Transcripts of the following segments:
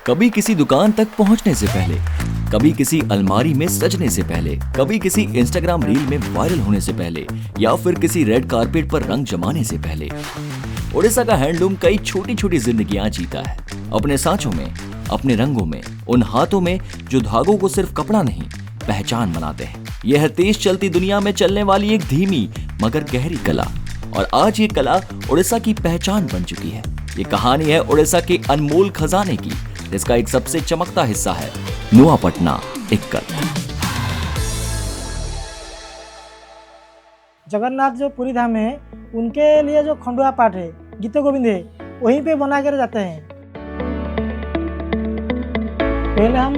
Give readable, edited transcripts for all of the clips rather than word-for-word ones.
कभी किसी दुकान तक पहुंचने से पहले, कभी किसी अलमारी में सजने से पहले, कभी किसी इंस्टाग्राम रील में वायरल होने से पहले, या फिर किसी रेड कारपेट पर रंग जमाने से पहले, ओडिशा का हैंडलूम कई छोटी छोटी जिंदगियां जीता है। अपने सांचों में, अपने रंगों में, उन हाथों में जो धागों को सिर्फ कपड़ा नहीं पहचान बनाते हैं। यह तेज चलती दुनिया में चलने वाली एक धीमी मगर गहरी कला, और आज ये कला ओडिशा की पहचान बन चुकी है। ये कहानी है ओडिशा के अनमोल खजाने की, जिसका एक सबसे चमकता हिस्सा है नुआपटना इक्कत। जगन्नाथ जो पुरी धाम है, उनके लिए जो खंडुआ पाठ है, गीत गोविंद है, वहीं पे बना कर जाते हैं। पहले हम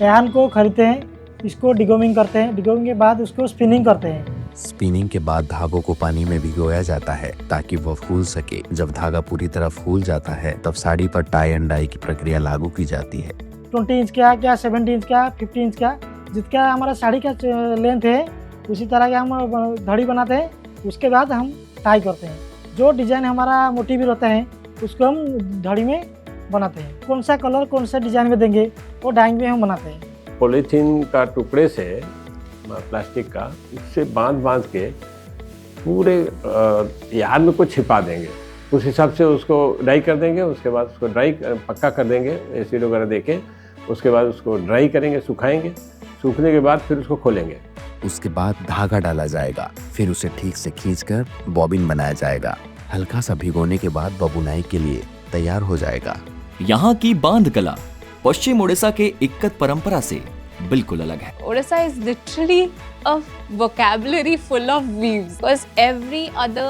रेहान को खरीदते हैं, इसको डिगोमिंग करते हैं, डिगोमिंग के बाद उसको स्पिनिंग करते हैं। स्पिनिंग के बाद धागों को पानी में भिगोया जाता है ताकि वह फूल सके। जब धागा पूरी तरह फूल जाता है तब साड़ी पर टाई एंड डाई की प्रक्रिया लागू की जाती है। 20 इंच का, क्या 70 इंच का, 50 इंच का, जितना हमारा साड़ी का लेंथ है उसी तरह के हम धड़ी बनाते हैं। उसके बाद हम टाई करते हैं। जो डिजाइन हमारा मोटिव होता है उसको हम धड़ी में बनाते हैं। कौन सा कलर कौन सा डिजाइन में देंगे वो डाइंग में हम बनाते हैं। पॉलीथीन का टुकड़े से, प्लास्टिक का, उससे बांध के पूरे यार्न को छिपा देंगे। उस हिसाब से उसको ड्राई कर देंगे। उसके बाद उसको ड्राई पक्का कर देंगे एसिड वगैरह देके। उसके बाद उसको ड्राई करेंगे, सुखाएंगे। सूखने के बाद फिर उसको खोलेंगे। उसके बाद धागा डाला जाएगा, फिर उसे ठीक से खींचकर बॉबिन बनाया जाएगा। हल्का सा भिगोने के बाद वह बुनाई के लिए तैयार हो जाएगा। यहाँ की बांध कला पश्चिम ओडिशा के इक्कत परंपरा से बिल्कुल अलग है। Odisha is literally a vocabulary full of weaves because every other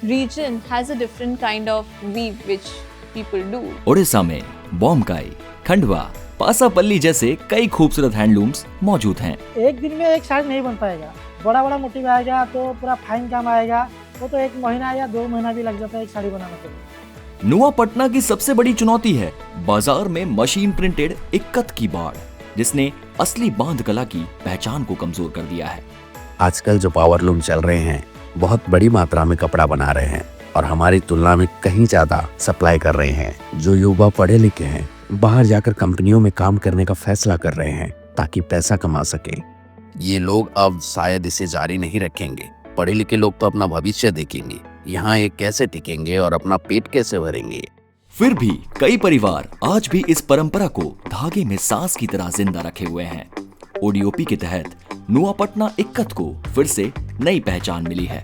region has a different kind of weave which people do. Odisha में बोमकाई, खंडवा, पासापल्ली जैसे कई खूबसूरत हैंडलूम्स मौजूद हैं। एक दिन में एक साड़ी नहीं बन पाएगा। बड़ा बड़ा मोटिव आएगा तो पूरा फाइन काम आएगा, वो तो 1 महीना या 2 महीना भी लग जाता है एक साड़ी बनाने के लिए। नुआपटना की सबसे बड़ी चुनौती है बाजार में मशीन प्रिंटेड इक्कत की बाढ़, जिसने असली बांध कला की पहचान को कमजोर कर दिया है। आजकल जो पावरलूम चल रहे हैं बहुत बड़ी मात्रा में कपड़ा बना रहे हैं और हमारी तुलना में कहीं ज्यादा सप्लाई कर रहे हैं। जो युवा पढ़े लिखे हैं बाहर जाकर कंपनियों में काम करने का फैसला कर रहे हैं ताकि पैसा कमा सके। ये लोग अब शायद इसे जारी नहीं रखेंगे। पढ़े लिखे लोग तो अपना भविष्य देखेंगे, यहाँ ये कैसे टिकेंगे और अपना पेट कैसे भरेंगे। फिर भी कई परिवार आज भी इस परंपरा को धागे में सांस की तरह जिंदा रखे हुए हैं। ओडीओपी के तहत नुआपटना इक्कत को फिर से नई पहचान मिली है।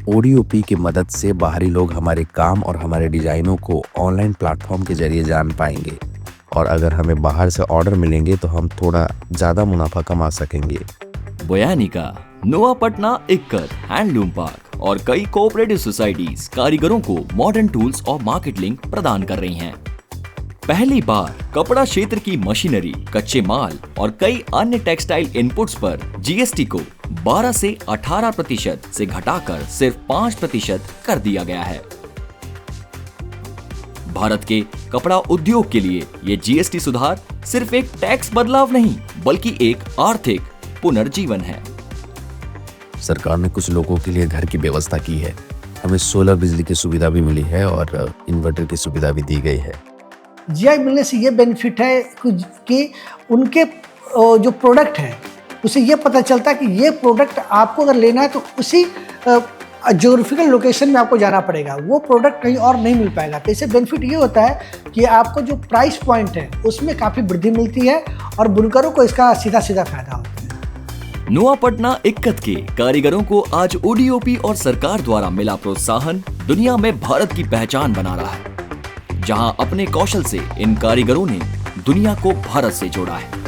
ओडीओपी की मदद से बाहरी लोग हमारे काम और हमारे डिजाइनों को ऑनलाइन प्लेटफॉर्म के जरिए जान पाएंगे, और अगर हमें बाहर से ऑर्डर मिलेंगे तो हम थोड़ा ज्यादा मुनाफा कमा सकेंगे। बोयानिका, नुआपटना इक्कत हैंडलूम पार्क और कई कोऑपरेटिव सोसाइटीज कारीगरों को मॉडर्न टूल्स और मार्केट लिंक प्रदान कर रही हैं। पहली बार कपड़ा क्षेत्र की मशीनरी, कच्चे माल और कई अन्य टेक्सटाइल इनपुट्स पर जीएसटी को 12 से 18% से घटाकर सिर्फ 5% कर दिया गया है। भारत के कपड़ा उद्योग के लिए ये जीएसटी सुधार सिर्फ एक टैक्स बदलाव नहीं बल्कि एक आर्थिक पुनर्जीवन है। सरकार ने कुछ लोगों के लिए घर की व्यवस्था की है। हमें सोलर बिजली की सुविधा भी मिली है और इन्वर्टर की सुविधा भी दी गई है। जीआई मिलने से ये बेनिफिट है कि उनके जो प्रोडक्ट है उसे ये पता चलता है कि ये प्रोडक्ट आपको अगर लेना है तो उसी ज्योग्राफिकल लोकेशन में आपको जाना पड़ेगा। वो प्रोडक्ट कहीं और नहीं मिल पाएगा। तो इससे बेनिफिट ये होता है कि आपको जो प्राइस पॉइंट है उसमें काफ़ी वृद्धि मिलती है और बुनकरों को इसका सीधा सीधा फायदा होता है। नुआपटना इक्कत के कारीगरों को आज ओडीओपी और सरकार द्वारा मिला प्रोत्साहन दुनिया में भारत की पहचान बना रहा है, जहां अपने कौशल से इन कारीगरों ने दुनिया को भारत से जोड़ा है।